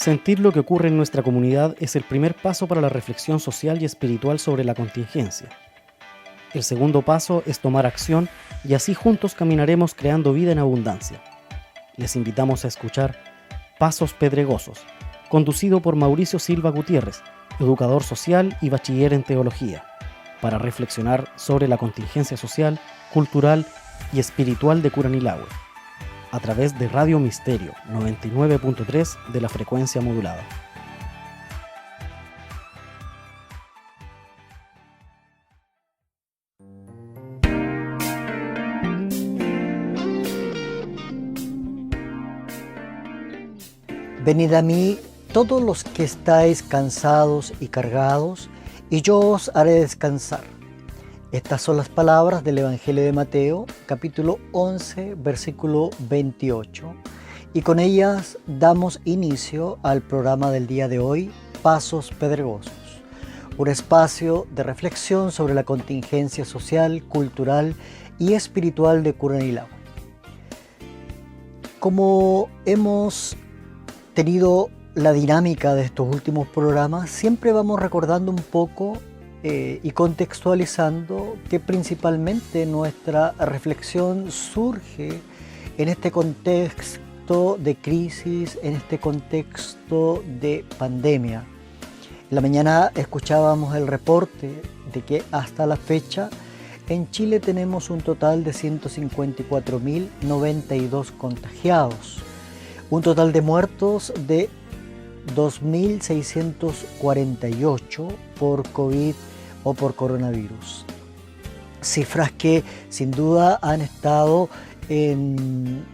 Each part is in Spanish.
Sentir lo que ocurre en nuestra comunidad es el primer paso para la reflexión social y espiritual sobre la contingencia. El segundo paso es tomar acción y así juntos caminaremos creando vida en abundancia. Les invitamos a escuchar Pasos Pedregosos, conducido por Mauricio Silva Gutiérrez, educador social y bachiller en teología, para reflexionar sobre la contingencia social, cultural y espiritual de Curanilahue, a través de Radio Misterio 99.3 de la frecuencia modulada. Venid a mí todos los que estáis cansados y cargados, y yo os haré descansar. Estas son las palabras del Evangelio de Mateo, capítulo 11, versículo 28. Y con ellas damos inicio al programa del día de hoy, Pasos Pedregosos, un espacio de reflexión sobre la contingencia social, cultural y espiritual de Curanilahue. Como hemos tenido la dinámica de estos últimos programas, siempre vamos recordando un poco y contextualizando que principalmente nuestra reflexión surge en este contexto de crisis, en este contexto de pandemia. En la mañana escuchábamos el reporte de que hasta la fecha en Chile tenemos un total de 154.092 contagiados, un total de muertos de 2.648 por COVID o por coronavirus. Cifras que sin duda han estado en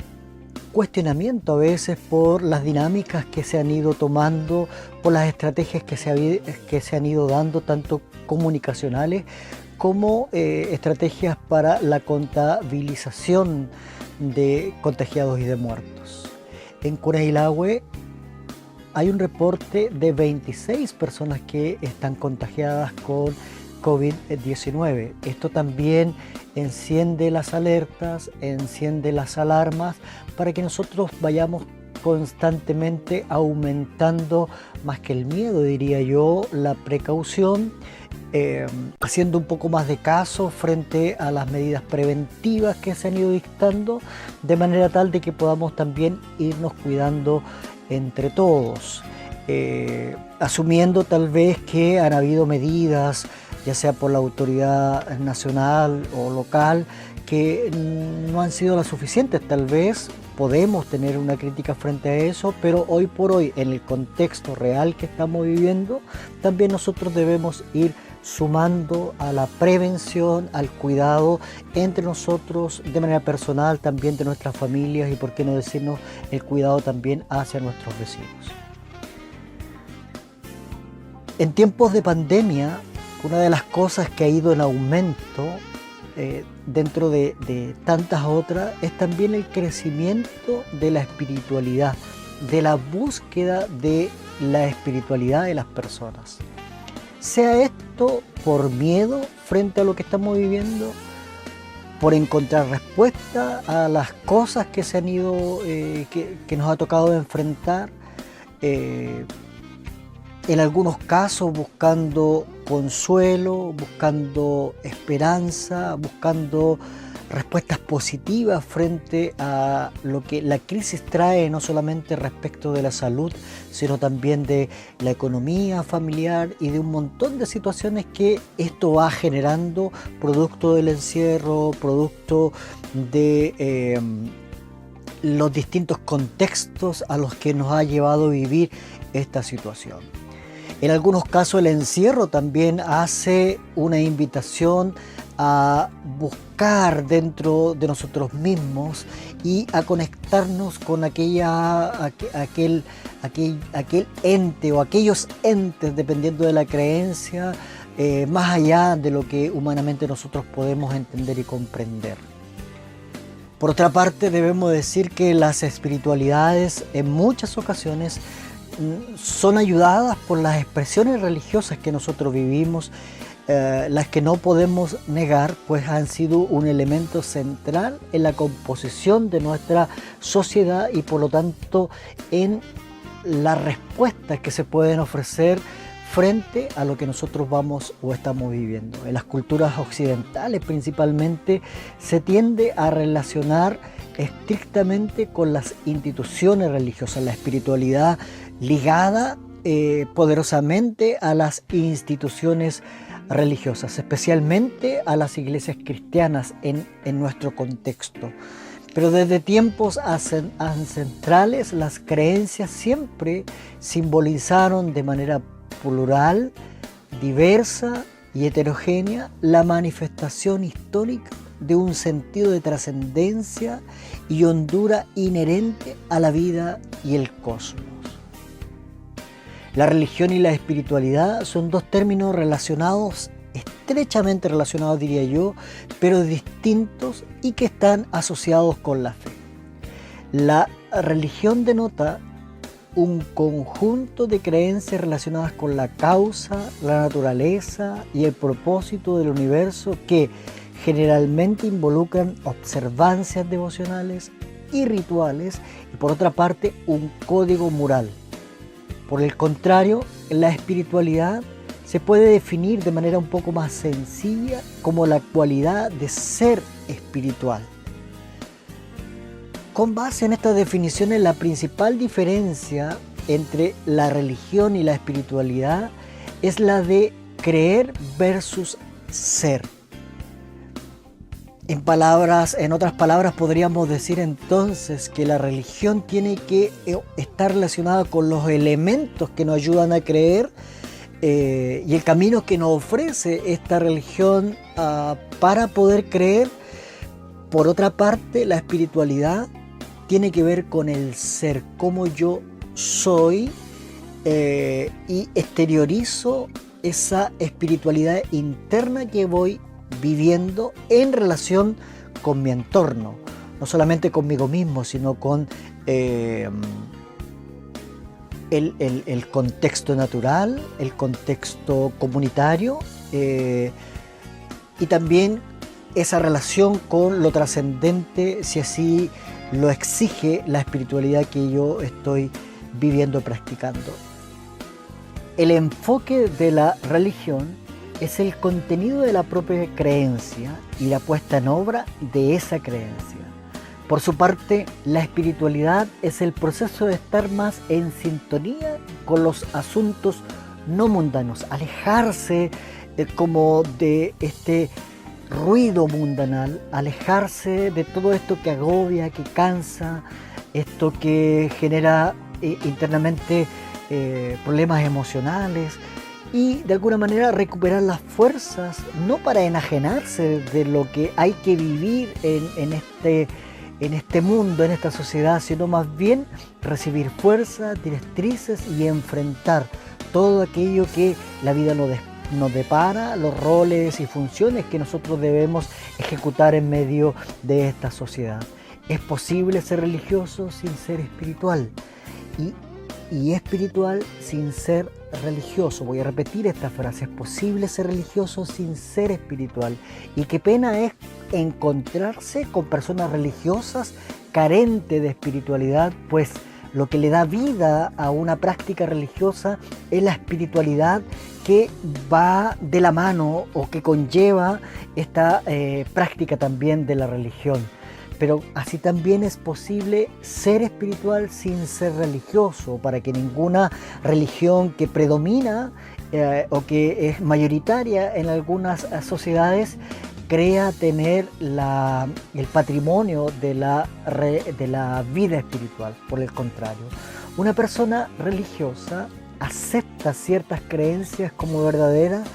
cuestionamiento a veces por las dinámicas que se han ido tomando, por las estrategias que se han ido dando, tanto comunicacionales como estrategias para la contabilización de contagiados y de muertos. En Curanilahue hay un reporte de 26 personas que están contagiadas con COVID-19. Esto también enciende las alertas, enciende las alarmas para que nosotros vayamos constantemente aumentando, más que el miedo, diría yo, la precaución, haciendo un poco más de caso frente a las medidas preventivas que se han ido dictando, de manera tal de que podamos también irnos cuidando entre todos, asumiendo tal vez que han habido medidas, ya sea por la autoridad nacional o local, que no han sido las suficientes. Tal vez podemos tener una crítica frente a eso, pero hoy por hoy, en el contexto real que estamos viviendo, también nosotros debemos ir sumando a la prevención, al cuidado entre nosotros de manera personal, también de nuestras familias y, por qué no decirnos, el cuidado también hacia nuestros vecinos. En tiempos de pandemia, una de las cosas que ha ido en aumento dentro de tantas otras es también el crecimiento de la espiritualidad, de la búsqueda de la espiritualidad de las personas. Sea esto por miedo frente a lo que estamos viviendo, por encontrar respuesta a las cosas que se han ido, que nos ha tocado enfrentar, en algunos casos buscando consuelo, buscando esperanza, buscando respuestas positivas frente a lo que la crisis trae, no solamente respecto de la salud, sino también de la economía familiar y de un montón de situaciones que esto va generando, producto del encierro, producto de los distintos contextos a los que nos ha llevado a vivir esta situación. En algunos casos el encierro también hace una invitación a buscar dentro de nosotros mismos y a conectarnos con aquel ente o aquellos entes, dependiendo de la creencia, más allá de lo que humanamente nosotros podemos entender y comprender. Por otra parte, debemos decir que las espiritualidades en muchas ocasiones son ayudadas por las expresiones religiosas que nosotros vivimos, las que no podemos negar, pues han sido un elemento central en la composición de nuestra sociedad y por lo tanto en las respuestas que se pueden ofrecer frente a lo que nosotros vamos o estamos viviendo. En las culturas occidentales principalmente se tiende a relacionar estrictamente con las instituciones religiosas, la espiritualidad ligada poderosamente a las instituciones religiosas, especialmente a las iglesias cristianas en nuestro contexto. Pero desde tiempos ancestrales las creencias siempre simbolizaron de manera plural, diversa y heterogénea la manifestación histórica de un sentido de trascendencia y hondura inherente a la vida y el cosmos. La religión y la espiritualidad son dos términos relacionados, estrechamente relacionados diría yo, pero distintos y que están asociados con la fe. La religión denota un conjunto de creencias relacionadas con la causa, la naturaleza y el propósito del universo que generalmente involucran observancias devocionales y rituales y por otra parte un código moral. Por el contrario, la espiritualidad se puede definir de manera un poco más sencilla como la cualidad de ser espiritual. Con base en estas definiciones, la principal diferencia entre la religión y la espiritualidad es la de creer versus ser. En otras palabras, podríamos decir entonces que la religión tiene que estar relacionada con los elementos que nos ayudan a creer y el camino que nos ofrece esta religión para poder creer. Por otra parte, la espiritualidad tiene que ver con el ser, cómo yo soy y exteriorizo esa espiritualidad interna que voy viviendo en relación con mi entorno, no solamente conmigo mismo, sino con el contexto natural, el contexto comunitario y también esa relación con lo trascendente, si así lo exige la espiritualidad que yo estoy viviendo, practicando. El enfoque de la religión es el contenido de la propia creencia y la puesta en obra de esa creencia. Por su parte, la espiritualidad es el proceso de estar más en sintonía con los asuntos no mundanos, alejarse como de este ruido mundanal, alejarse de todo esto que agobia, que cansa, esto que genera internamente problemas emocionales, y de alguna manera recuperar las fuerzas, no para enajenarse de lo que hay que vivir en este mundo, en esta sociedad, sino más bien recibir fuerzas, directrices y enfrentar todo aquello que la vida nos depara, los roles y funciones que nosotros debemos ejecutar en medio de esta sociedad. Es posible ser religioso sin ser espiritual y espiritual sin ser religioso. Voy a repetir esta frase: es posible ser religioso sin ser espiritual. Y qué pena es encontrarse con personas religiosas carentes de espiritualidad, pues lo que le da vida a una práctica religiosa es la espiritualidad que va de la mano o que conlleva esta práctica también de la religión. Pero así también es posible ser espiritual sin ser religioso, para que ninguna religión que predomina o que es mayoritaria en algunas sociedades crea tener el patrimonio de la vida espiritual. Por el contrario, una persona religiosa acepta ciertas creencias como verdaderas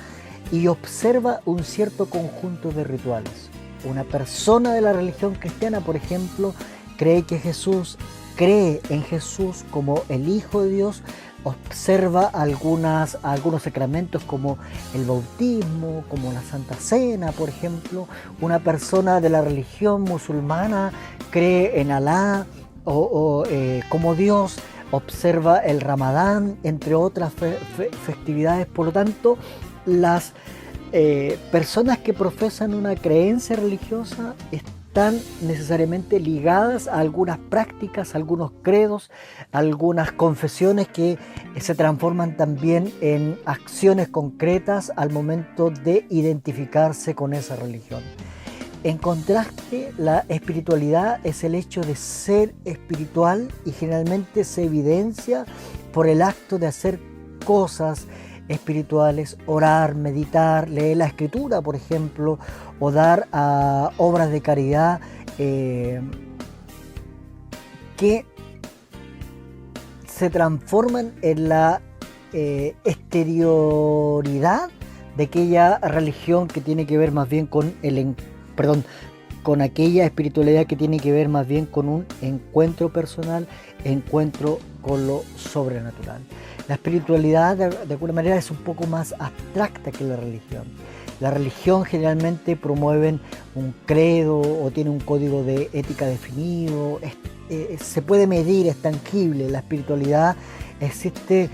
y observa un cierto conjunto de rituales. Una persona de la religión cristiana, por ejemplo, cree en Jesús como el Hijo de Dios, observa algunos sacramentos como el bautismo, como la Santa Cena, por ejemplo. Una persona de la religión musulmana cree en Alá como Dios, observa el Ramadán, entre otras festividades. Por lo tanto, las personas que profesan una creencia religiosa están necesariamente ligadas a algunas prácticas, a algunos credos, a algunas confesiones que se transforman también en acciones concretas al momento de identificarse con esa religión. En contraste, la espiritualidad es el hecho de ser espiritual y generalmente se evidencia por el acto de hacer cosas espirituales, orar, meditar, leer la escritura, por ejemplo, o dar a obras de caridad que se transforman en la exterioridad de aquella religión que tiene que ver más bien con con aquella espiritualidad que tiene que ver más bien con un encuentro personal, encuentro con lo sobrenatural. La espiritualidad de alguna manera es un poco más abstracta que la religión. La religión generalmente promueve un credo o tiene un código de ética definido, se puede medir, es tangible. La espiritualidad existe,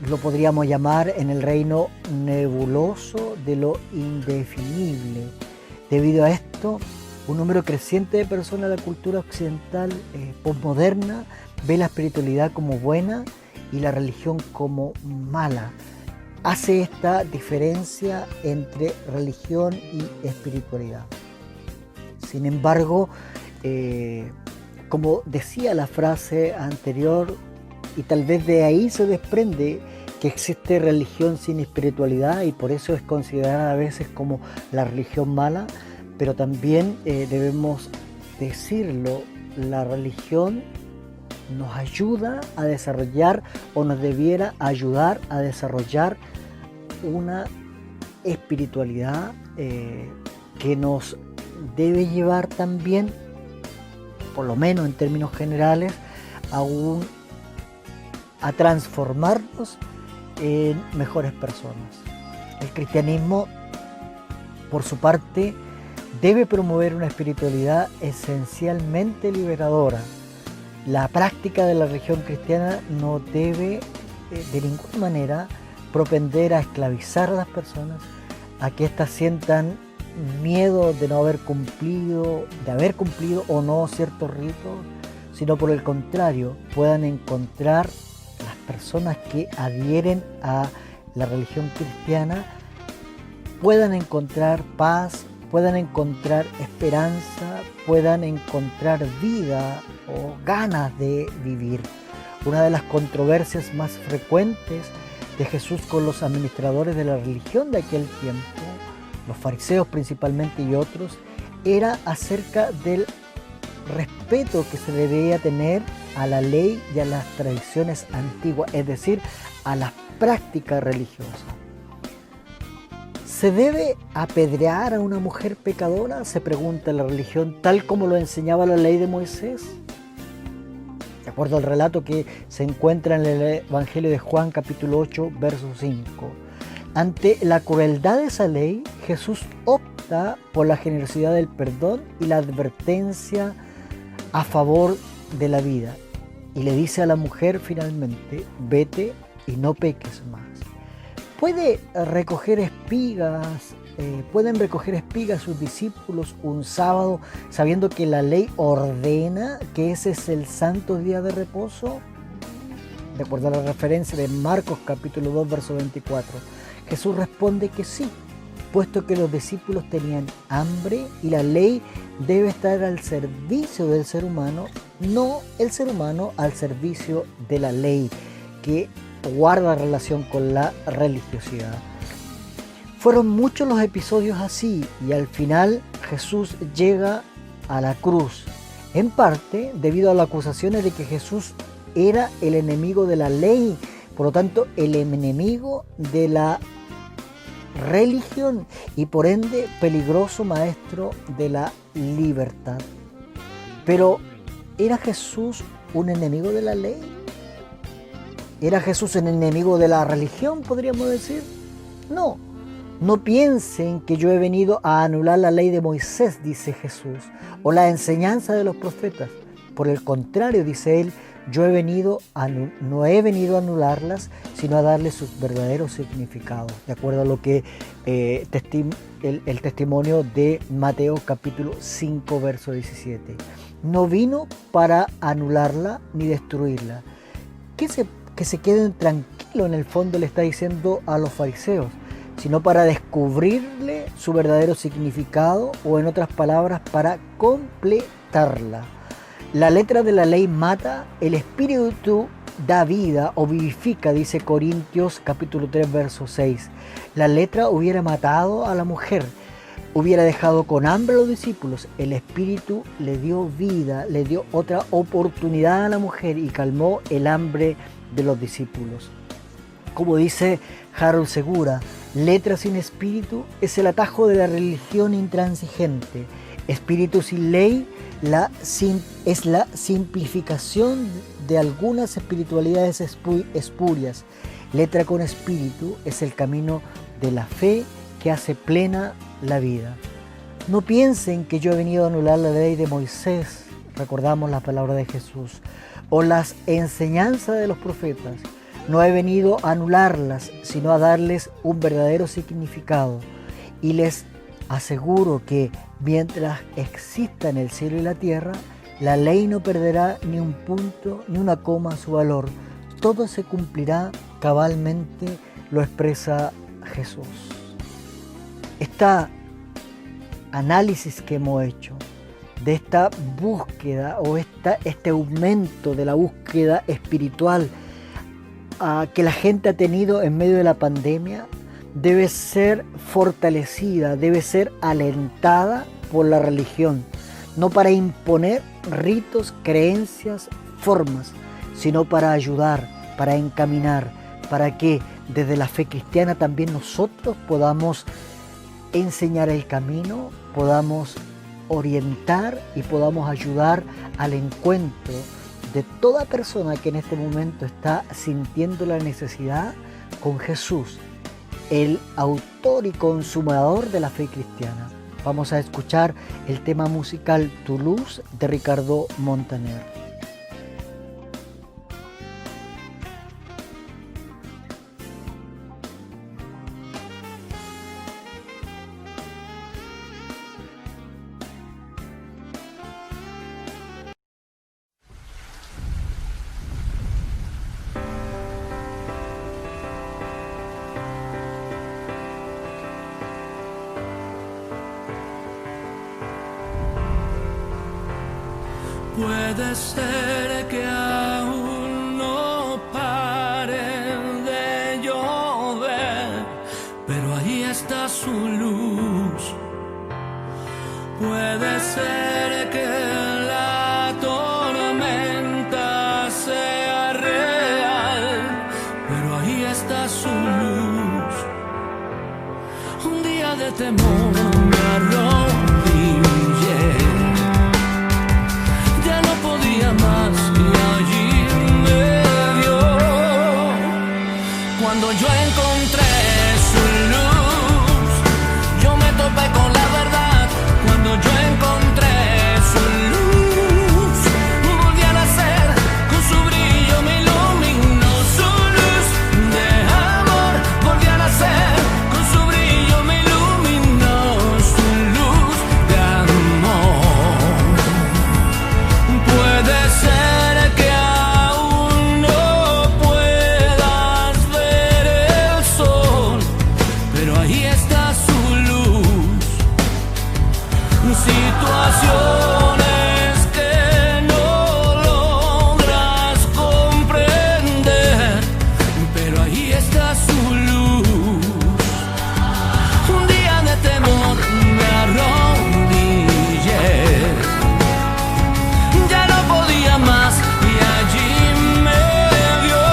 lo podríamos llamar en el reino nebuloso de lo indefinible. Debido a esto, un número creciente de personas de la cultura occidental posmoderna ve la espiritualidad como buena y la religión como mala. Hace esta diferencia entre religión y espiritualidad. Sin embargo, como decía la frase anterior, y tal vez de ahí se desprende que existe religión sin espiritualidad y por eso es considerada a veces como la religión mala, pero también debemos decirlo, la religión nos ayuda a desarrollar o nos debiera ayudar a desarrollar una espiritualidad que nos debe llevar también, por lo menos en términos generales, a transformarnos en mejores personas. El cristianismo, por su parte, debe promover una espiritualidad esencialmente liberadora. La práctica de la religión cristiana no debe de ninguna manera propender a esclavizar a las personas, a que éstas sientan miedo de no haber cumplido, de haber cumplido o no ciertos ritos, sino por el contrario, puedan encontrar las personas que adhieren a la religión cristiana, puedan encontrar paz, puedan encontrar esperanza, puedan encontrar vida o ganas de vivir. Una de las controversias más frecuentes de Jesús con los administradores de la religión de aquel tiempo, los fariseos principalmente y otros, era acerca del respeto que se debía tener a la ley y a las tradiciones antiguas, es decir, a las prácticas religiosas. ¿Se debe apedrear a una mujer pecadora?, se pregunta la religión, tal como lo enseñaba la ley de Moisés. De acuerdo al relato que se encuentra en el Evangelio de Juan, capítulo 8, verso 5. Ante la crueldad de esa ley, Jesús opta por la generosidad del perdón y la advertencia a favor de la vida. Y le dice a la mujer finalmente, vete y no peques más. ¿Pueden recoger espigas sus discípulos un sábado sabiendo que la ley ordena que ese es el santo día de reposo? De acuerdo a la referencia de Marcos capítulo 2, verso 24, Jesús responde que sí, puesto que los discípulos tenían hambre y la ley debe estar al servicio del ser humano, no el ser humano al servicio de la ley, que guarda relación con la religiosidad. Fueron muchos los episodios así y al final Jesús llega a la cruz, en parte debido a las acusaciones de que Jesús era el enemigo de la ley, por lo tanto el enemigo de la religión y por ende peligroso maestro de la libertad. Pero ¿era Jesús un enemigo de la ley? ¿Era Jesús un enemigo de la religión, podríamos decir? No, no piensen que yo he venido a anular la ley de Moisés, dice Jesús, o la enseñanza de los profetas. Por el contrario, dice él, no he venido a anularlas, sino a darles sus verdaderos significados, de acuerdo a lo que el testimonio de Mateo capítulo 5, verso 17. No vino para anularla ni destruirla. Que se queden tranquilos, en el fondo le está diciendo a los fariseos, sino para descubrirle su verdadero significado, o en otras palabras, para completarla. La letra de la ley mata, el espíritu da vida o vivifica, dice Corintios capítulo 3, verso 6. La letra hubiera matado a la mujer, hubiera dejado con hambre a los discípulos. El espíritu le dio vida, le dio otra oportunidad a la mujer y calmó el hambre de los discípulos. Como dice Harold Segura, letra sin espíritu es el atajo de la religión intransigente. Espíritu sin ley es la simplificación de algunas espiritualidades espurias. Letra con espíritu es el camino de la fe que hace plena la vida. No piensen que yo he venido a anular la ley de Moisés, recordamos la palabra de Jesús, o las enseñanzas de los profetas. No he venido a anularlas, sino a darles un verdadero significado. Y les aseguro que mientras existan el cielo y la tierra, la ley no perderá ni un punto ni una coma su valor. Todo se cumplirá cabalmente, lo expresa Jesús. Este análisis que hemos hecho de esta búsqueda o este aumento de la búsqueda espiritual que la gente ha tenido en medio de la pandemia debe ser fortalecida, debe ser alentada por la religión, no para imponer ritos, creencias, formas, sino para ayudar, para encaminar, para que desde la fe cristiana también nosotros podamos enseñar el camino, podamos orientar y podamos ayudar al encuentro de toda persona que en este momento está sintiendo la necesidad con Jesús, el autor y consumador de la fe cristiana. Vamos a escuchar el tema musical Tu Luz de Ricardo Montaner. Puede ser que aún no pare de llover, pero ahí está su luz. Puede ser que la tormenta sea real, pero ahí está su luz. Un día de temor me arrodillé, más y allí me dio. Cuando yo encontré su luz, yo me topé con la verdad. Cuando yo encontré su luz, volví a nacer, con su brillo me iluminó. Su luz de amor, volví a nacer, con su brillo me iluminó. Su luz de amor. Puede ser que aún no puedas ver el sol, pero ahí está su luz. Situaciones que no logras comprender, pero ahí está su luz. Un día de temor me arrodillé, ya no podía más y allí me vio.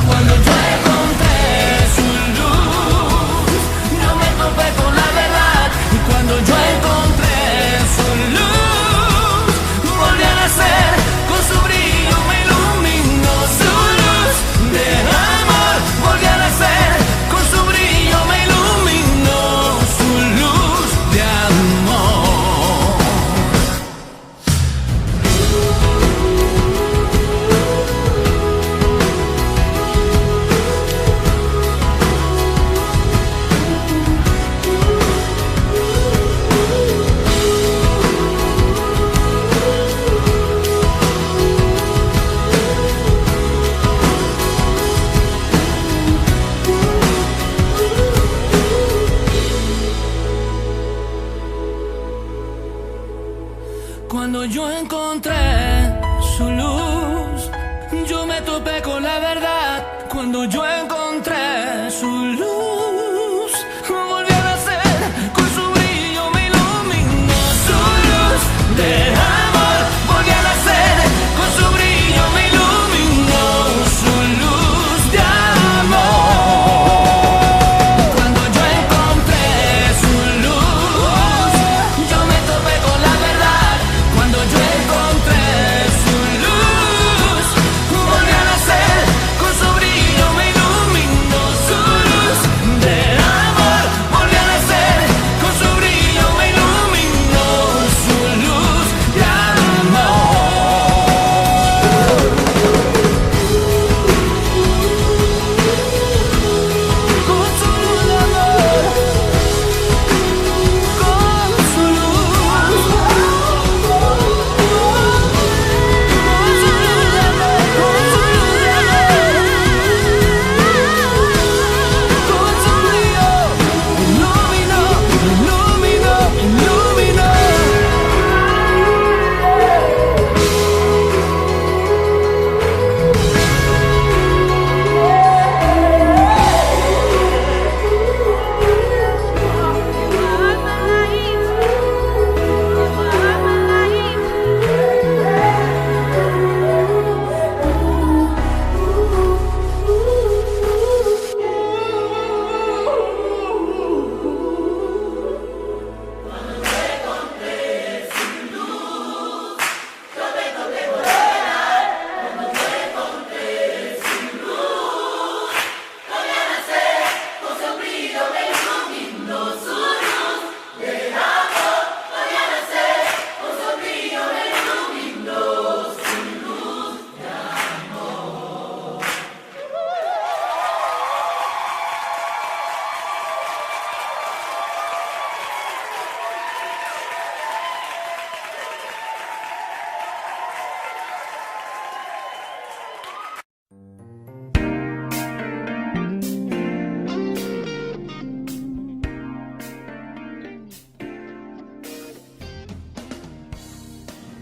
Cuando yo encontré su luz, yo me topé con la verdad. Y cuando yo encontré Cuando yo encontré su luz, yo me topé con la verdad. Cuando yo encontré su luz, volví a nacer, con su brillo me iluminó. Su luz de amor, volví a nacer, con su brillo me iluminó. Su luz de amor. Cuando yo encontré su luz, yo me topé con la verdad. Cuando yo encontré su luz, volví a nacer, con su brillo me iluminó. Su luz de amor, volví a nacer, con su brillo me iluminó. Su luz de amor. Con su luz de amor, con su luz, con su luz de amor, con su luz de amor, con su brillo, iluminó, iluminó, iluminó.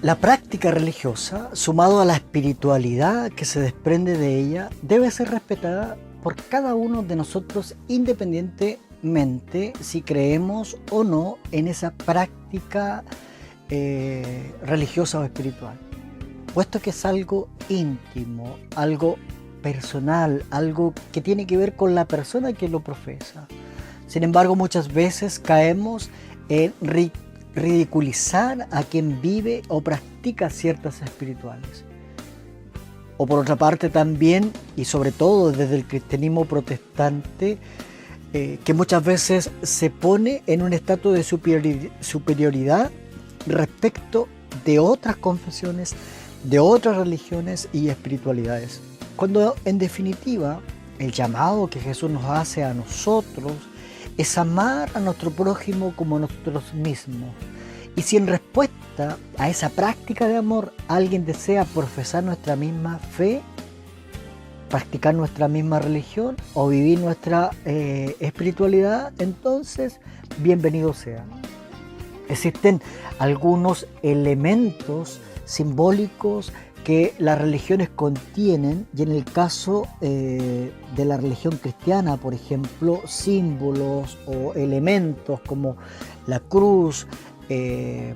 La práctica religiosa, sumado a la espiritualidad que se desprende de ella, debe ser respetada por cada uno de nosotros independientemente si creemos o no en esa práctica religiosa o espiritual, puesto que es algo íntimo, algo personal, algo que tiene que ver con la persona que lo profesa. Sin embargo, muchas veces caemos en ridiculizar a quien vive o practica ciertas espirituales. O por otra parte también, y sobre todo desde el cristianismo protestante, que muchas veces se pone en un estatus de superioridad respecto de otras confesiones, de otras religiones y espiritualidades. Cuando en definitiva el llamado que Jesús nos hace a nosotros es amar a nuestro prójimo como a nosotros mismos. Y si en respuesta a esa práctica de amor alguien desea profesar nuestra misma fe, practicar nuestra misma religión o vivir nuestra espiritualidad, entonces bienvenido sea. Existen algunos elementos simbólicos que las religiones contienen, y en el caso de la religión cristiana, por ejemplo, símbolos o elementos como la cruz, el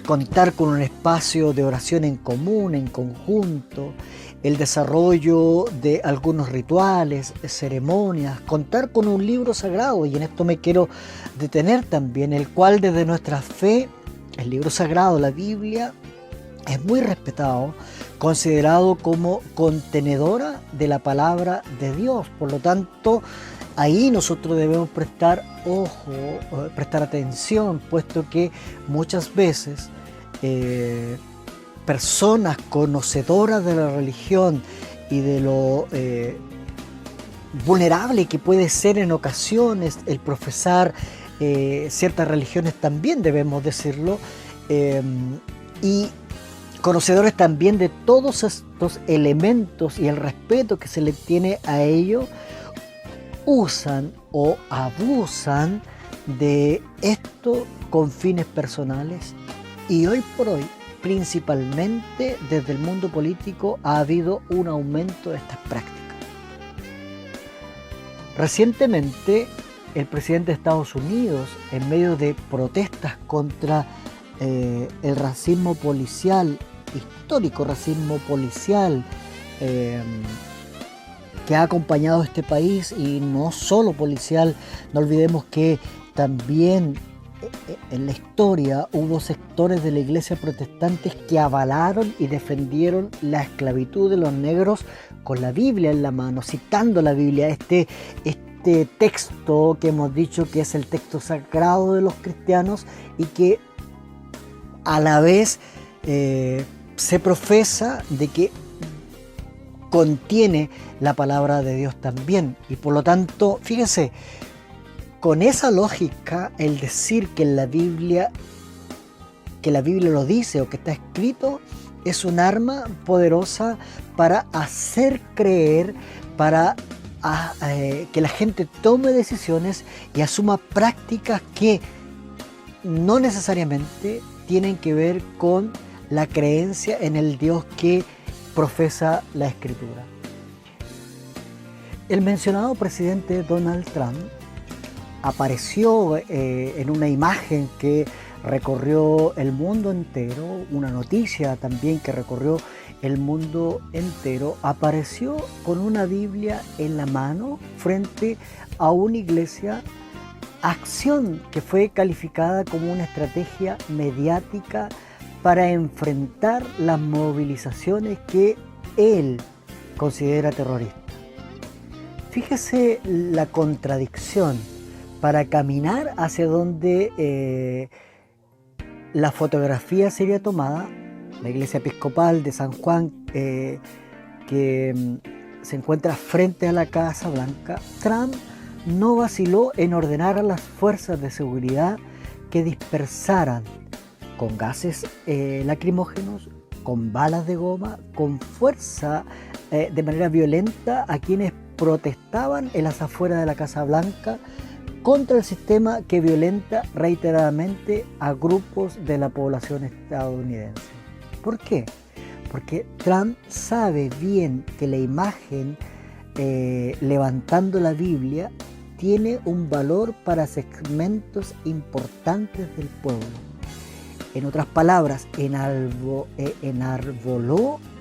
contar con un espacio de oración en común, en conjunto, el desarrollo de algunos rituales, ceremonias, contar con un libro sagrado, y en esto me quiero detener también, el cual desde nuestra fe, el libro sagrado, la Biblia, es muy respetado, considerado como contenedora de la palabra de Dios. Por lo tanto, ahí nosotros debemos prestar ojo, prestar atención, puesto que muchas veces personas conocedoras de la religión y de lo vulnerable que puede ser en ocasiones el profesar ciertas religiones, también debemos decirlo, y conocedores también de todos estos elementos y el respeto que se le tiene a ello, usan o abusan de esto con fines personales, y hoy por hoy, principalmente desde el mundo político, ha habido un aumento de estas prácticas. Recientemente, el presidente de Estados Unidos, en medio de protestas contra el racismo policial, histórico racismo policial, que ha acompañado a este país, y no solo policial, no olvidemos que también en la historia hubo sectores de la iglesia protestante que avalaron y defendieron la esclavitud de los negros con la Biblia en la mano, citando la Biblia, este texto que hemos dicho que es el texto sagrado de los cristianos y que a la vez se profesa de que contiene la palabra de Dios también. Y por lo tanto, fíjense, con esa lógica, el decir que la Biblia lo dice o que está escrito, es un arma poderosa para hacer creer, para que la gente tome decisiones y asuma prácticas que no necesariamente tienen que ver con la creencia en el Dios que profesa la Escritura. El mencionado presidente Donald Trump apareció en una imagen que recorrió el mundo entero, una noticia también que recorrió el mundo entero. Apareció con una Biblia en la mano frente a una iglesia, acción que fue calificada como una estrategia mediática para enfrentar las movilizaciones que él considera terroristas. Fíjese la contradicción. Para caminar hacia donde la fotografía sería tomada, la iglesia episcopal de San Juan, que se encuentra frente a la Casa Blanca, Trump no vaciló en ordenar a las fuerzas de seguridad que dispersaran con gases lacrimógenos, con balas de goma, con fuerza de manera violenta a quienes protestaban en las afueras de la Casa Blanca contra el sistema que violenta reiteradamente a grupos de la población estadounidense. ¿Por qué? Porque Trump sabe bien que la imagen levantando la Biblia tiene un valor para segmentos importantes del pueblo. En otras palabras, enarboló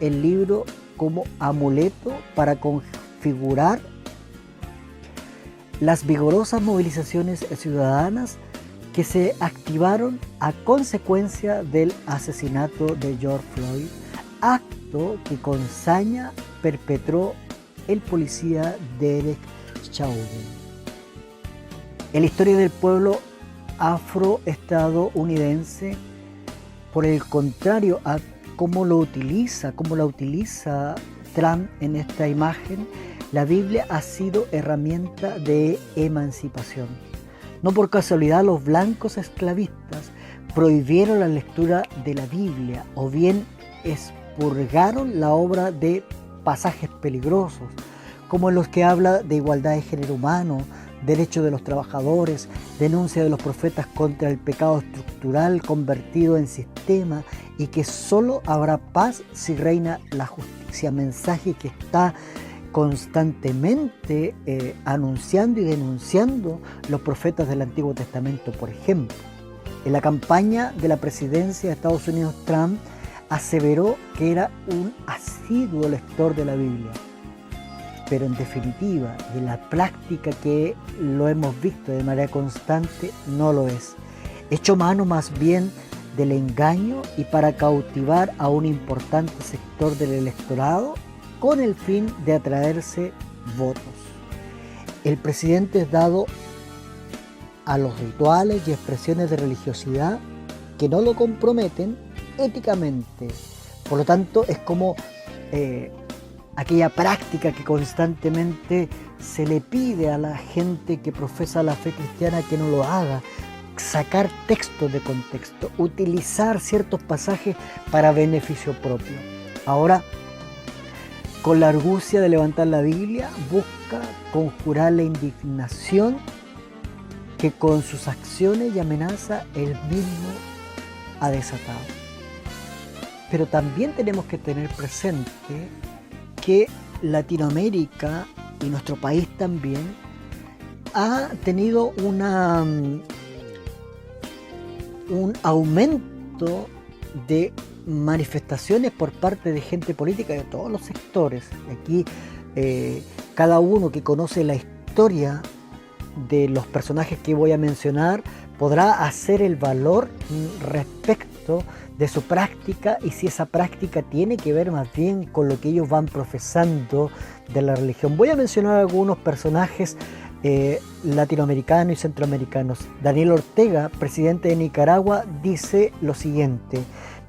el libro como amuleto para configurar las vigorosas movilizaciones ciudadanas que se activaron a consecuencia del asesinato de George Floyd, acto que con saña perpetró el policía Derek Chauvin. En la historia del pueblo afroestadounidense, por el contrario a cómo la utiliza Trump en esta imagen, la Biblia ha sido herramienta de emancipación. No por casualidad los blancos esclavistas prohibieron la lectura de la Biblia o bien expurgaron la obra de pasajes peligrosos, como en los que habla de igualdad de género humano, derechos de los trabajadores, denuncia de los profetas contra el pecado estructural convertido en sistema y que solo habrá paz si reina la justicia, mensaje que está constantemente anunciando y denunciando los profetas del Antiguo Testamento. Por ejemplo, en la campaña de la presidencia de Estados Unidos, Trump aseveró que era un asiduo lector de la Biblia, pero en definitiva, de la práctica que lo hemos visto de manera constante, no lo es. Echó mano más bien del engaño y para cautivar a un importante sector del electorado con el fin de atraerse votos. El presidente es dado a los rituales y expresiones de religiosidad que no lo comprometen éticamente. Por lo tanto, es como aquella práctica que constantemente se le pide a la gente que profesa la fe cristiana que no lo haga: sacar textos de contexto, utilizar ciertos pasajes para beneficio propio. Ahora, con la argucia de levantar la Biblia, busca conjurar la indignación que con sus acciones y amenazas él mismo ha desatado. Pero también tenemos que tener presente que Latinoamérica y nuestro país también ha tenido un aumento de manifestaciones por parte de gente política de todos los sectores. Aquí cada uno que conoce la historia de los personajes que voy a mencionar podrá hacer el valor respecto de su práctica y si esa práctica tiene que ver más bien con lo que ellos van profesando de la religión. Voy a mencionar algunos personajes latinoamericanos y centroamericanos. Daniel Ortega, presidente de Nicaragua, dice lo siguiente: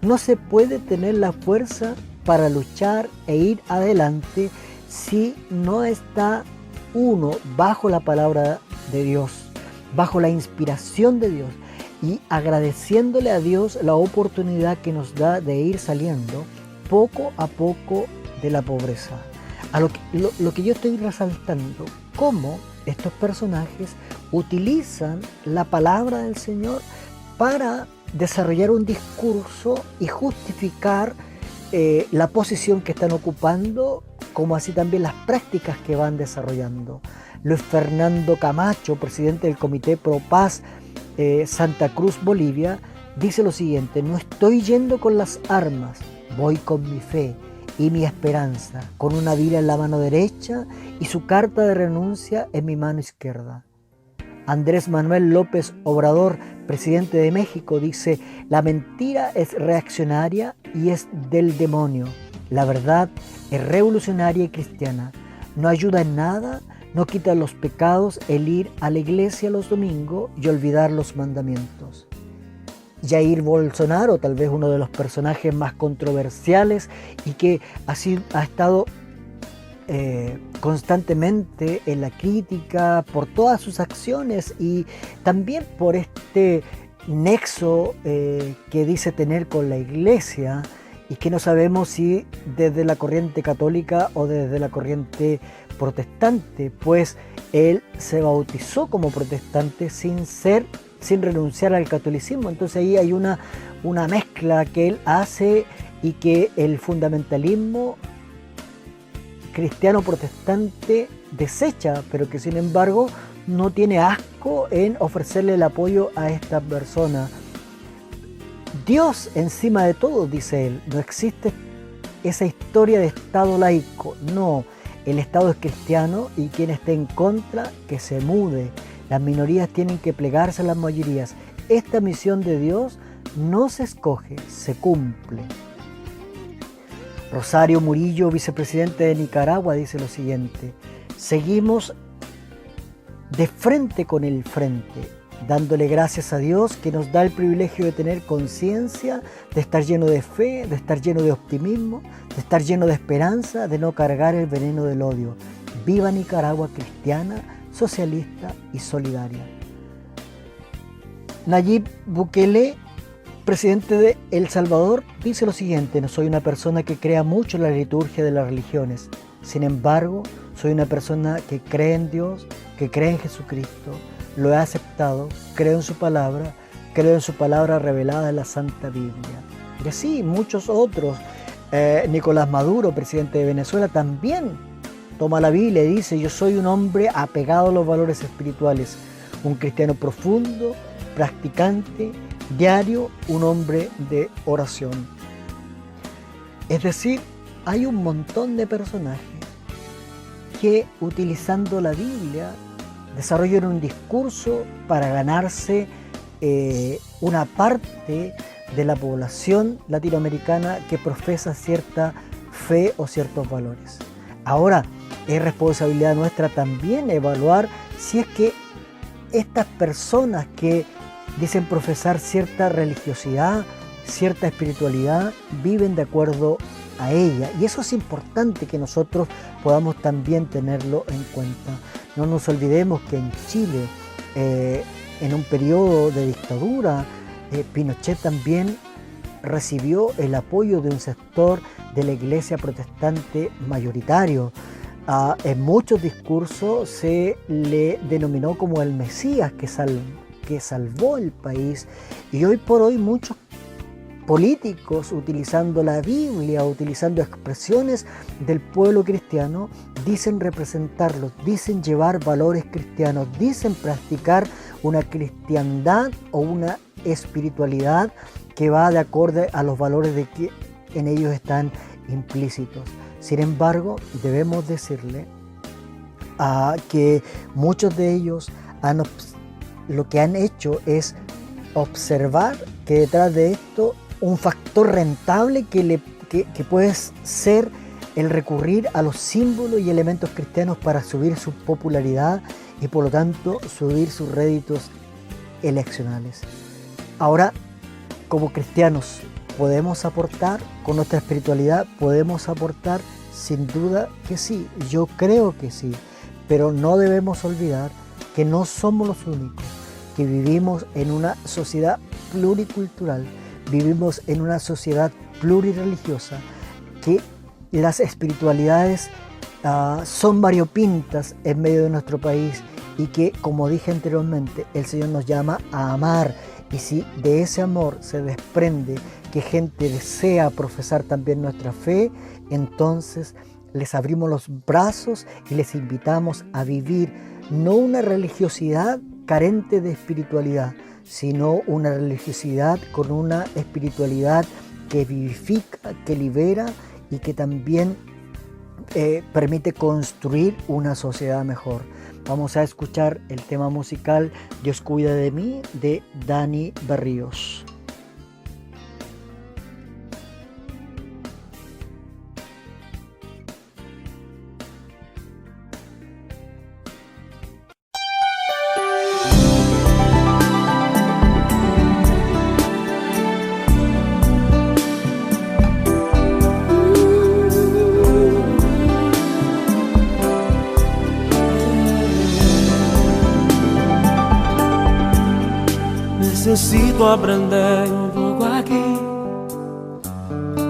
no se puede tener la fuerza para luchar e ir adelante si no está uno bajo la palabra de Dios, bajo la inspiración de Dios y agradeciéndole a Dios la oportunidad que nos da de ir saliendo poco a poco de la pobreza. Lo que yo estoy resaltando, cómo estos personajes utilizan la palabra del Señor para desarrollar un discurso y justificar la posición que están ocupando, como así también las prácticas que van desarrollando. Luis Fernando Camacho, presidente del Comité Pro Paz Santa Cruz, Bolivia, dice lo siguiente: no estoy yendo con las armas, voy con mi fe y mi esperanza, con una Biblia en la mano derecha y su carta de renuncia en mi mano izquierda. Andrés Manuel López Obrador, presidente de México, dice: la mentira es reaccionaria y es del demonio. La verdad es revolucionaria y cristiana. No ayuda en nada, no quita los pecados el ir a la iglesia los domingos y olvidar los mandamientos. Jair Bolsonaro, tal vez uno de los personajes más controversiales y que ha estado constantemente en la crítica por todas sus acciones y también por este nexo que dice tener con la iglesia y que no sabemos si desde la corriente católica o desde la corriente protestante, pues él se bautizó como protestante sin renunciar al catolicismo. Entonces ahí hay una mezcla que él hace y que el fundamentalismo cristiano protestante desecha, pero que sin embargo no tiene asco en ofrecerle el apoyo a esta persona. Dios encima de todo, dice él. No existe esa historia de Estado laico. No, el Estado es cristiano y quien esté en contra, que se mude. Las minorías tienen que plegarse a las mayorías. Esta misión de Dios no se escoge, se cumple. Rosario Murillo, vicepresidente de Nicaragua, dice lo siguiente: seguimos de frente con el frente, dándole gracias a Dios que nos da el privilegio de tener conciencia, de estar lleno de fe, de estar lleno de optimismo, de estar lleno de esperanza, de no cargar el veneno del odio. Viva Nicaragua cristiana, socialista y solidaria. Nayib Bukele, presidente de El Salvador, dice lo siguiente: no soy una persona que crea mucho en la liturgia de las religiones. Sin embargo, soy una persona que cree en Dios, que cree en Jesucristo, lo he aceptado, creo en su palabra revelada en la Santa Biblia. Y así muchos otros. Nicolás Maduro, presidente de Venezuela, también toma la Biblia y dice: yo soy un hombre apegado a los valores espirituales, un cristiano profundo, practicante, diario, un hombre de oración. Es decir, hay un montón de personajes que utilizando la Biblia desarrollan un discurso para ganarse una parte de la población latinoamericana que profesa cierta fe o ciertos valores. Ahora, es responsabilidad nuestra también evaluar si es que estas personas que dicen profesar cierta religiosidad, cierta espiritualidad, viven de acuerdo a ella. Y eso es importante que nosotros podamos también tenerlo en cuenta. No nos olvidemos que en Chile, en un periodo de dictadura, Pinochet también recibió el apoyo de un sector de la iglesia protestante mayoritario. en muchos discursos se le denominó como el Mesías que salvó el país, y hoy por hoy muchos políticos, utilizando la Biblia, utilizando expresiones del pueblo cristiano, dicen representarlos, dicen llevar valores cristianos, dicen practicar una cristiandad o una espiritualidad que va de acuerdo a los valores de que en ellos están implícitos. Sin embargo, debemos decirle que muchos de ellos lo que han hecho es observar que detrás de esto un factor rentable que puede ser el recurrir a los símbolos y elementos cristianos para subir su popularidad y por lo tanto subir sus réditos eleccionales. Ahora, como cristianos, ¿podemos aportar con nuestra espiritualidad? ¿Podemos aportar? Sin duda que sí, yo creo que sí, pero no debemos olvidar que no somos los únicos, que vivimos en una sociedad pluricultural, vivimos en una sociedad plurireligiosa, que las espiritualidades son variopintas en medio de nuestro país y que, como dije anteriormente, el Señor nos llama a amar, y si de ese amor se desprende que gente desea profesar también nuestra fe, entonces les abrimos los brazos y les invitamos a vivir no una religiosidad carente de espiritualidad, sino una religiosidad con una espiritualidad que vivifica, que libera y que también permite construir una sociedad mejor. Vamos a escuchar el tema musical Dios cuida de mí, de Dani Berríos. Necesito aprender un poco aquí,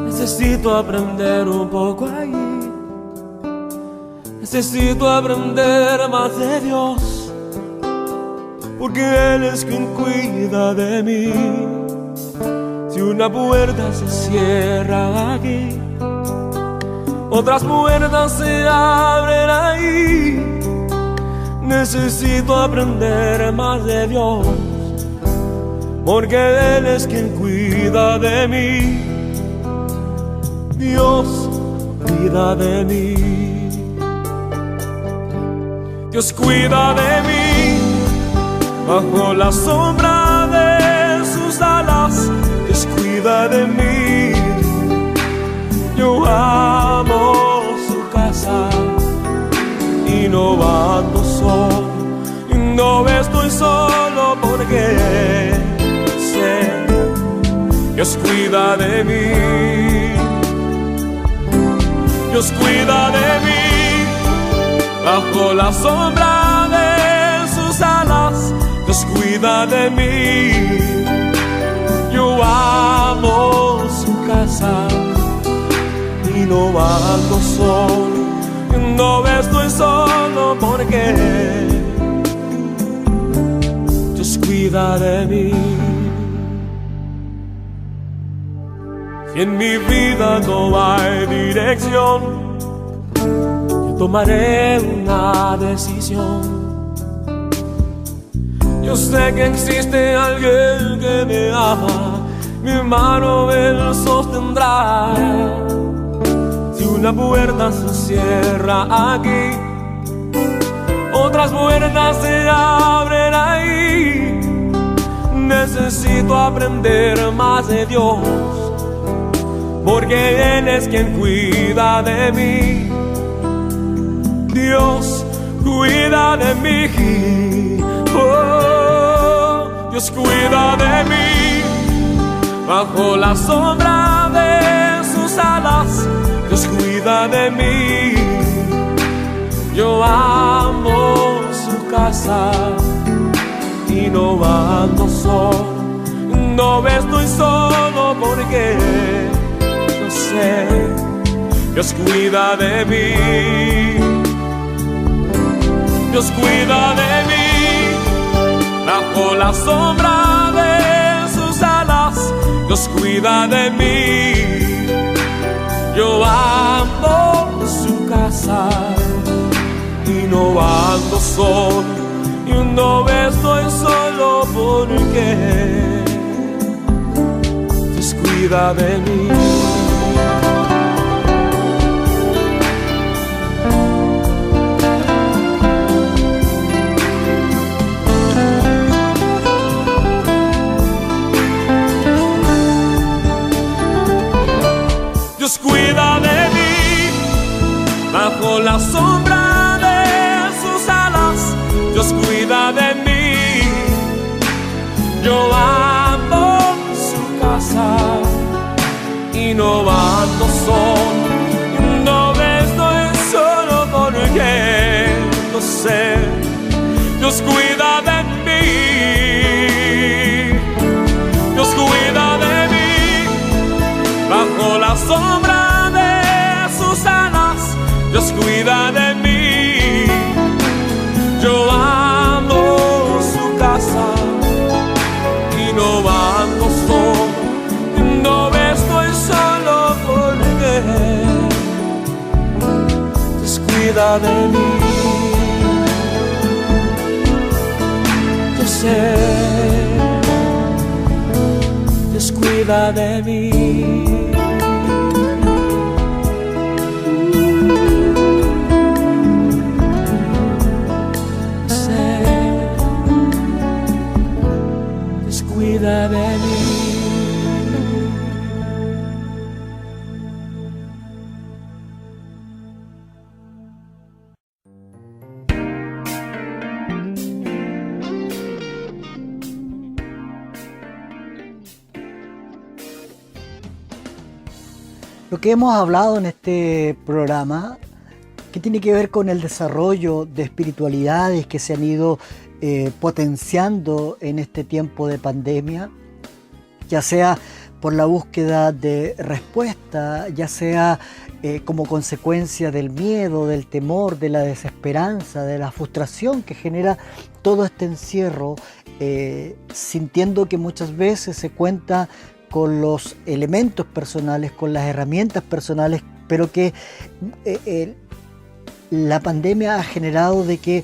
necesito aprender un poco allí, necesito aprender más de Dios, porque Él es quien cuida de mí. Si una puerta se cierra aquí, otras puertas se abren ahí. Necesito aprender más de Dios, porque Él es quien cuida de mí. Dios cuida de mí. Dios cuida de mí bajo la sombra de sus alas. Dios cuida de mí. Yo amo su casa y no ando solo, y no estoy solo porque Dios cuida de mí. Dios cuida de mí bajo la sombra de sus alas. Dios cuida de mí. Yo amo su casa y no ando solo, no estoy solo porque Dios cuida de mí. Si en mi vida no hay dirección, yo tomaré una decisión. Yo sé que existe alguien que me ama, mi mano Él sostendrá. Si una puerta se cierra aquí, otras puertas se abren ahí. Necesito aprender más de Dios, porque Él es quien cuida de mí. Dios cuida de mí. Oh, Dios cuida de mí bajo la sombra de sus alas. Dios cuida de mí. Yo amo su casa y no ando solo, no estoy solo porque Dios cuida de mí. Dios cuida de mí, bajo la sombra de sus alas, Dios cuida de mí. Yo amo su casa y no ando solo, y no estoy solo porque Dios cuida de mí. Dios cuida de mí, bajo la sombra de sus alas, Dios cuida de mí. Yo amo su casa y no ando solo, no estoy solo porque lo sé, Dios cuida de mí. Dios cuida de mí, bajo la sombra de sus alas, Dios cuida de mí. Yo amo su casa y no ando solo, no estoy solo porque Dios cuida de mí. Yo sé, Dios cuida de mí. Cuida de mí. Lo que hemos hablado en este programa, que tiene que ver con el desarrollo de espiritualidades que se han ido potenciando en este tiempo de pandemia, ya sea por la búsqueda de respuesta, ya sea como consecuencia del miedo, del temor, de la desesperanza, de la frustración que genera todo este encierro, sintiendo que muchas veces se cuenta con los elementos personales, con las herramientas personales, pero que la pandemia ha generado de que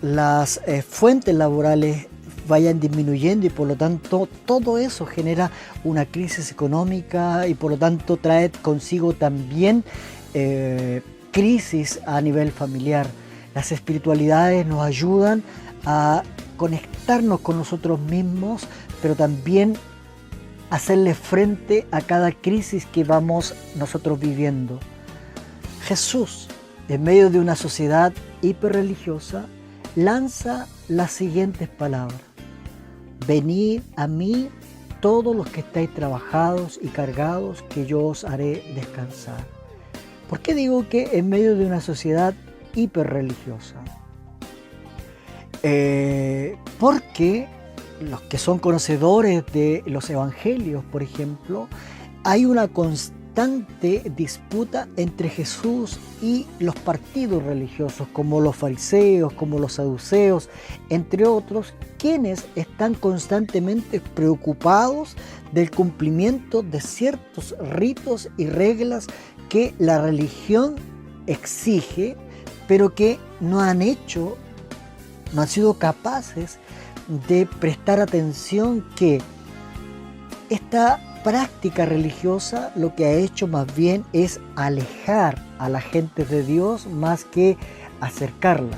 las fuentes laborales vayan disminuyendo y por lo tanto todo eso genera una crisis económica y por lo tanto trae consigo también crisis a nivel familiar. Las espiritualidades nos ayudan a conectarnos con nosotros mismos, pero también hacerle frente a cada crisis que vamos nosotros viviendo. Jesús, en medio de una sociedad hiperreligiosa, lanza las siguientes palabras: venid a mí todos los que estáis trabajados y cargados, que yo os haré descansar. ¿Por qué digo que en medio de una sociedad hiperreligiosa? Porque los que son conocedores de los evangelios, por ejemplo, hay una constante disputa entre Jesús y los partidos religiosos, como los fariseos, como los saduceos, entre otros, quienes están constantemente preocupados del cumplimiento de ciertos ritos y reglas que la religión exige, pero que no han sido capaces de prestar atención que esta práctica religiosa lo que ha hecho más bien es alejar a la gente de Dios más que acercarla.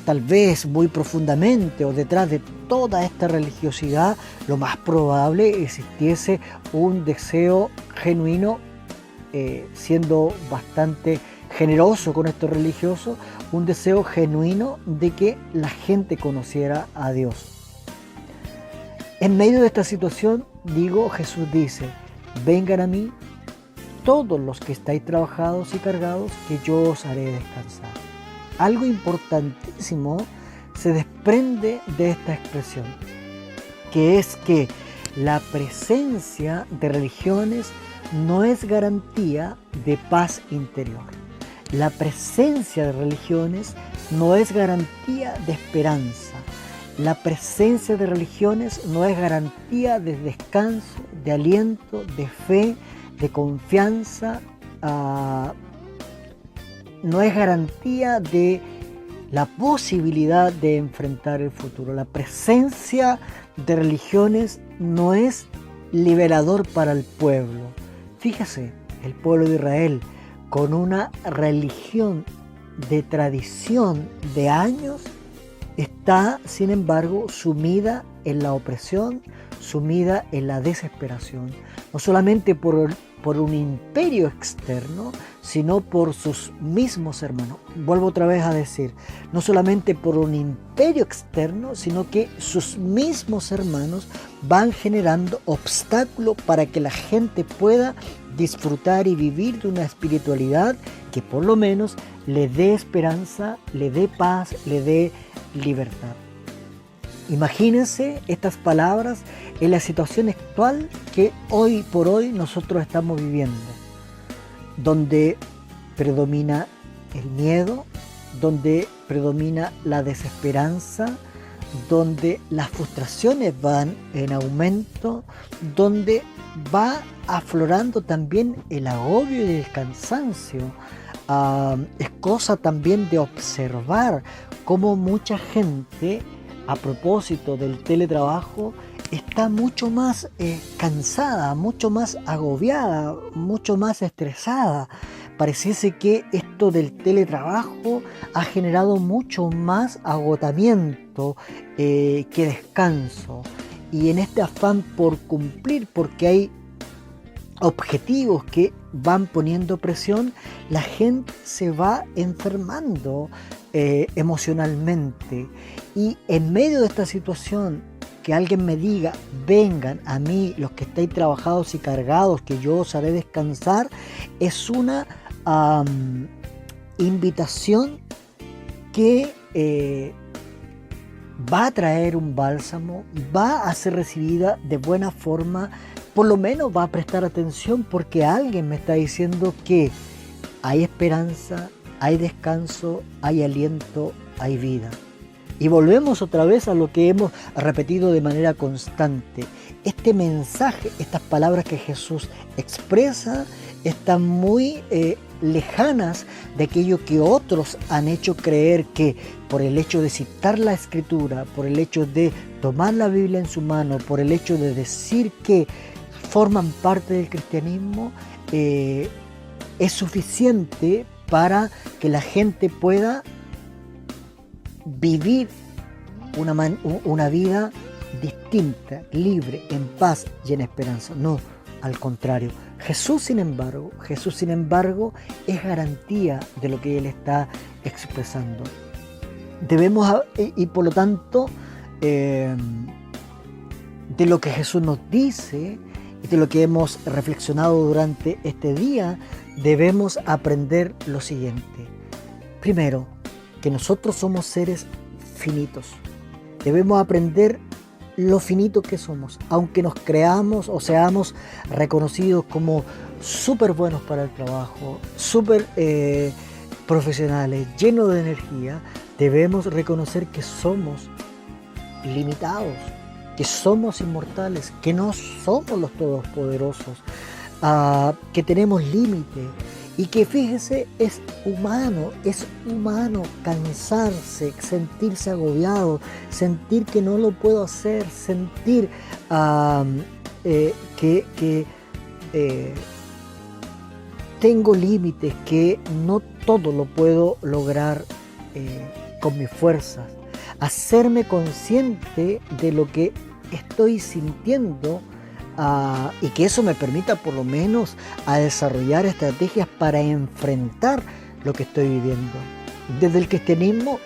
Tal vez muy profundamente o detrás de toda esta religiosidad, lo más probable existiese un deseo genuino, siendo bastante generoso con estos religiosos, un deseo genuino de que la gente conociera a Dios. En medio de esta situación, Jesús dice: vengan a mí todos los que estáis trabajados y cargados, que yo os haré descansar. Algo importantísimo se desprende de esta expresión, que es que la presencia de religiones no es garantía de paz interior. La presencia de religiones no es garantía de esperanza. La presencia de religiones no es garantía de descanso, de aliento, de fe, de confianza. No es garantía de la posibilidad de enfrentar el futuro. La presencia de religiones no es liberador para el pueblo. Fíjese, el pueblo de Israel, con una religión de tradición de años, está, sin embargo, sumida en la opresión, sumida en la desesperación. No solamente por un imperio externo, sino por sus mismos hermanos. Vuelvo otra vez a decir, no solamente por un imperio externo, sino que sus mismos hermanos van generando obstáculos para que la gente pueda disfrutar y vivir de una espiritualidad que por lo menos le dé esperanza, le dé paz, le dé libertad. Imagínense estas palabras en la situación actual que hoy por hoy nosotros estamos viviendo, donde predomina el miedo, donde predomina la desesperanza, donde las frustraciones van en aumento, donde va aflorando también el agobio y el cansancio. Es cosa también de observar cómo mucha gente, a propósito del teletrabajo, está mucho más cansada, mucho más agobiada, mucho más estresada. Pareciese que esto del teletrabajo ha generado mucho más agotamiento que descanso. Y en este afán por cumplir, porque hay objetivos que van poniendo presión, la gente se va enfermando emocionalmente. Y en medio de esta situación, que alguien me diga, vengan a mí los que estáis trabajados y cargados, que yo os haré descansar, es una invitación que va a traer un bálsamo, va a ser recibida de buena forma, por lo menos va a prestar atención porque alguien me está diciendo que hay esperanza, hay descanso, hay aliento, hay vida. Y volvemos otra vez a lo que hemos repetido de manera constante. Este mensaje, estas palabras que Jesús expresa, están muy lejanas de aquello que otros han hecho creer, que por el hecho de citar la Escritura, por el hecho de tomar la Biblia en su mano, por el hecho de decir que forman parte del cristianismo, es suficiente para que la gente pueda vivir una vida distinta, libre, en paz y en esperanza. No, al contrario. Jesús, sin embargo, es garantía de lo que Él está expresando. Debemos, y por lo tanto, de lo que Jesús nos dice y de lo que hemos reflexionado durante este día, debemos aprender lo siguiente. Primero, que nosotros somos seres finitos. Debemos aprender lo finito que somos, aunque nos creamos o seamos reconocidos como súper buenos para el trabajo, súper profesionales, llenos de energía. Debemos reconocer que somos limitados, que somos inmortales, que no somos los todopoderosos, que tenemos límites. Y que fíjese, es humano cansarse, sentirse agobiado, sentir que no lo puedo hacer, sentir que tengo límites, que no todo lo puedo lograr con mis fuerzas. Hacerme consciente de lo que estoy sintiendo, y que eso me permita por lo menos a desarrollar estrategias para enfrentar lo que estoy viviendo. Desde el cristianismo,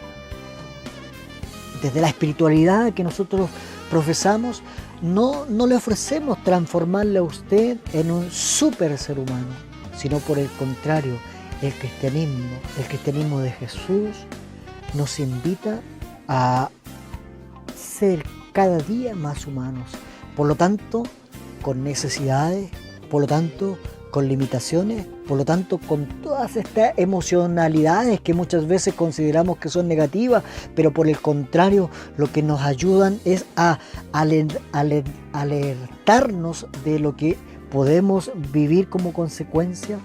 desde la espiritualidad que nosotros profesamos, no le ofrecemos transformarle a usted en un súper ser humano, sino por el contrario, el cristianismo de Jesús nos invita a ser cada día más humanos. Por lo tanto, con necesidades, por lo tanto, con limitaciones, por lo tanto con todas estas emocionalidades que muchas veces consideramos que son negativas, pero por el contrario lo que nos ayudan es a alertarnos de lo que podemos vivir como consecuencia.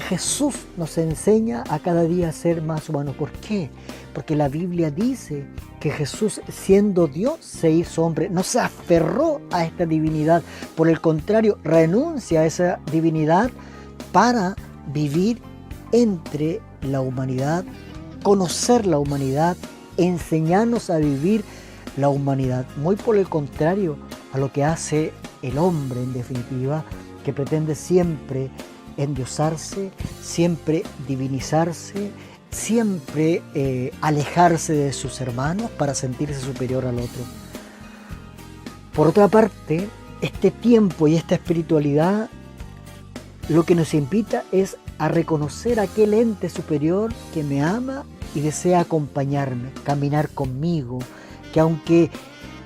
Jesús nos enseña a cada día a ser más humanos. ¿Por qué? Porque la Biblia dice que Jesús, siendo Dios, se hizo hombre. No se aferró a esta divinidad. Por el contrario, renuncia a esa divinidad para vivir entre la humanidad, conocer la humanidad, enseñarnos a vivir la humanidad. Muy por el contrario a lo que hace el hombre, en definitiva, que pretende siempre endiosarse, siempre divinizarse, siempre alejarse de sus hermanos para sentirse superior al otro. Por otra parte, este tiempo y esta espiritualidad lo que nos invita es a reconocer aquel ente superior que me ama y desea acompañarme, caminar conmigo, que aunque,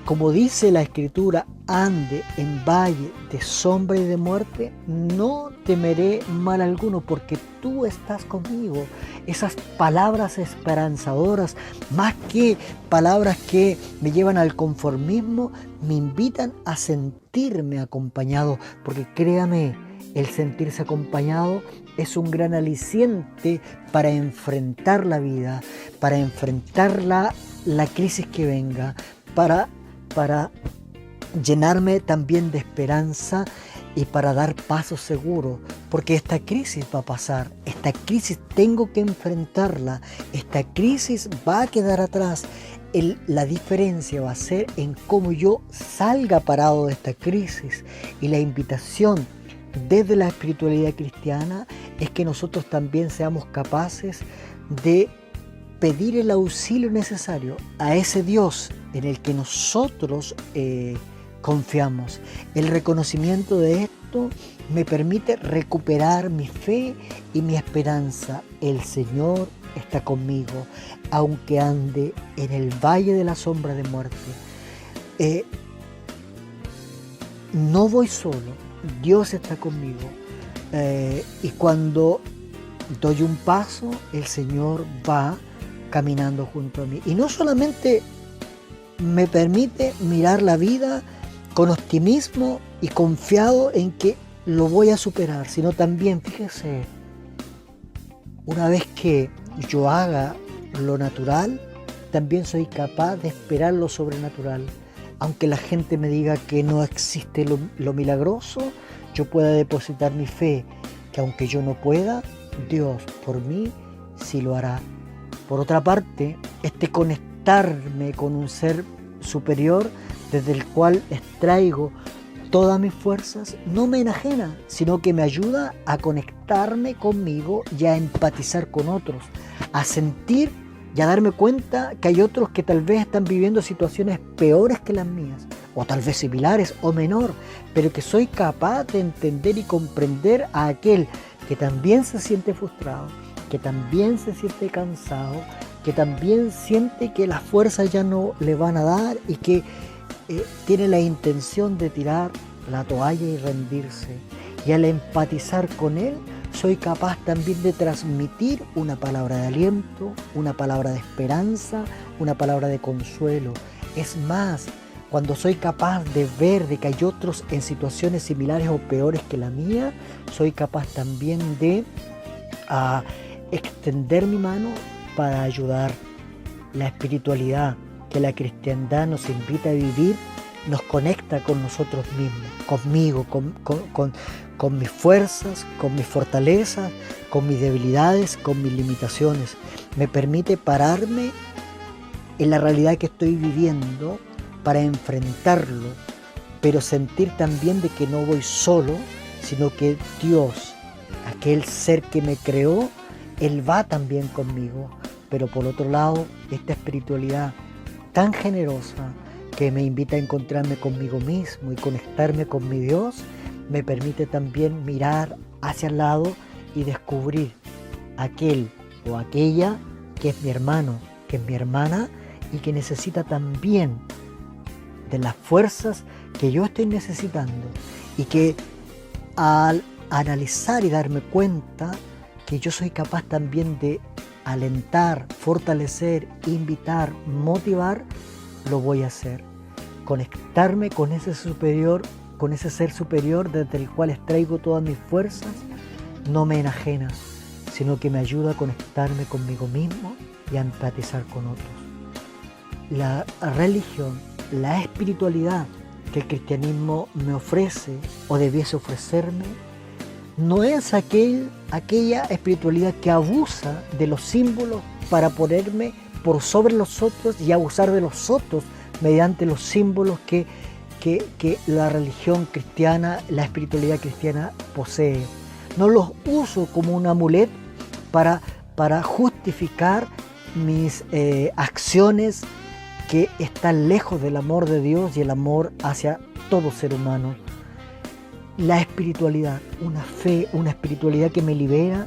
como dice la Escritura, ande en valle de sombra y de muerte, no temeré mal alguno, porque tú estás conmigo. Esas palabras esperanzadoras, más que palabras que me llevan al conformismo, me invitan a sentirme acompañado, porque créame, el sentirse acompañado es un gran aliciente para enfrentar la vida, para enfrentar la crisis que venga, para llenarme también de esperanza y para dar pasos seguros, porque esta crisis va a pasar, esta crisis tengo que enfrentarla, esta crisis va a quedar atrás. La diferencia va a ser en cómo yo salga parado de esta crisis, y la invitación desde la espiritualidad cristiana es que nosotros también seamos capaces de pedir el auxilio necesario a ese Dios en el que nosotros confiamos. El reconocimiento de esto me permite recuperar mi fe y mi esperanza. El Señor está conmigo, aunque ande en el valle de la sombra de muerte. No voy solo, Dios está conmigo. Y cuando doy un paso, el Señor va caminando junto a mí. Y no solamente me permite mirar la vida con optimismo y confiado en que lo voy a superar, sino también, fíjese, una vez que yo haga lo natural, también soy capaz de esperar lo sobrenatural. Aunque la gente me diga que no existe lo milagroso, yo pueda depositar mi fe, que aunque yo no pueda, Dios por mí sí lo hará. Por otra parte, este conectarme con un ser superior desde el cual extraigo todas mis fuerzas no me enajena, sino que me ayuda a conectarme conmigo y a empatizar con otros, a sentir y a darme cuenta que hay otros que tal vez están viviendo situaciones peores que las mías, o tal vez similares o menor, pero que soy capaz de entender y comprender a aquel que también se siente frustrado, que también se siente cansado, que también siente que las fuerzas ya no le van a dar y que tiene la intención de tirar la toalla y rendirse. Y al empatizar con él, soy capaz también de transmitir una palabra de aliento, una palabra de esperanza, una palabra de consuelo. Es más, cuando soy capaz de ver de que hay otros en situaciones similares o peores que la mía, soy capaz también de extender mi mano para ayudar. La espiritualidad que la cristiandad nos invita a vivir nos conecta con nosotros mismos, conmigo, con mis fuerzas, con mis fortalezas, con mis debilidades, con mis limitaciones. Me permite pararme en la realidad que estoy viviendo para enfrentarlo, pero sentir también de que no voy solo, sino que Dios, aquel ser que me creó, Él va también conmigo. Pero por otro lado, esta espiritualidad tan generosa que me invita a encontrarme conmigo mismo y conectarme con mi Dios, me permite también mirar hacia el lado y descubrir aquel o aquella que es mi hermano, que es mi hermana y que necesita también de las fuerzas que yo estoy necesitando, y que al analizar y darme cuenta que yo soy capaz también de alentar, fortalecer, invitar, motivar, lo voy a hacer. Conectarme con ese superior, con ese ser superior desde el cual extraigo todas mis fuerzas, no me enajena, sino que me ayuda a conectarme conmigo mismo y a empatizar con otros. La religión, la espiritualidad que el cristianismo me ofrece o debiese ofrecerme, no es aquella espiritualidad que abusa de los símbolos para ponerme por sobre los otros y abusar de los otros mediante los símbolos que la religión cristiana, la espiritualidad cristiana posee. No los uso como un amuleto para justificar mis acciones que están lejos del amor de Dios y el amor hacia todo ser humano. La espiritualidad, una fe, una espiritualidad que me libera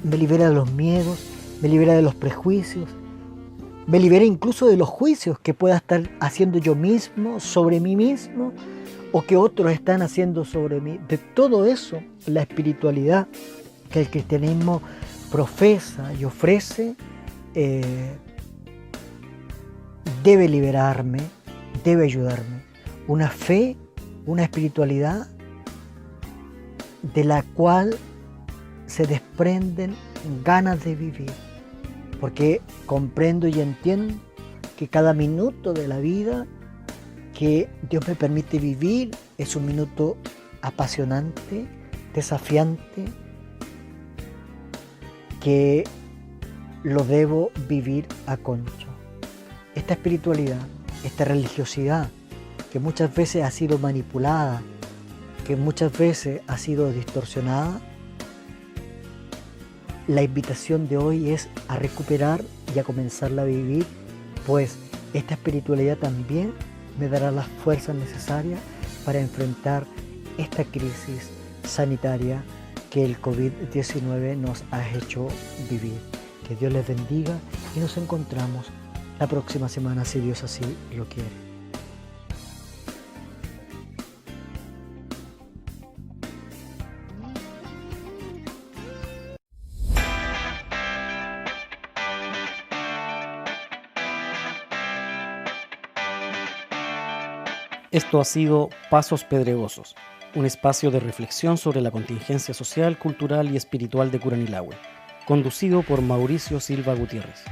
de los miedos, me libera de los prejuicios, me libera incluso de los juicios que pueda estar haciendo yo mismo sobre mí mismo o que otros están haciendo sobre mí. De todo eso, la espiritualidad que el cristianismo profesa y ofrece debe liberarme, debe ayudarme. Una fe, una espiritualidad de la cual se desprenden ganas de vivir, porque comprendo y entiendo que cada minuto de la vida que Dios me permite vivir es un minuto apasionante, desafiante, que lo debo vivir a concho. Esta espiritualidad, esta religiosidad que muchas veces ha sido manipulada, que muchas veces ha sido distorsionada, la invitación de hoy es a recuperar y a comenzarla a vivir, pues esta espiritualidad también me dará las fuerzas necesarias para enfrentar esta crisis sanitaria que el COVID-19 nos ha hecho vivir. Que Dios les bendiga y nos encontramos la próxima semana si Dios así lo quiere. Esto ha sido Pasos Pedregosos, un espacio de reflexión sobre la contingencia social, cultural y espiritual de Curanilahue, conducido por Mauricio Silva Gutiérrez.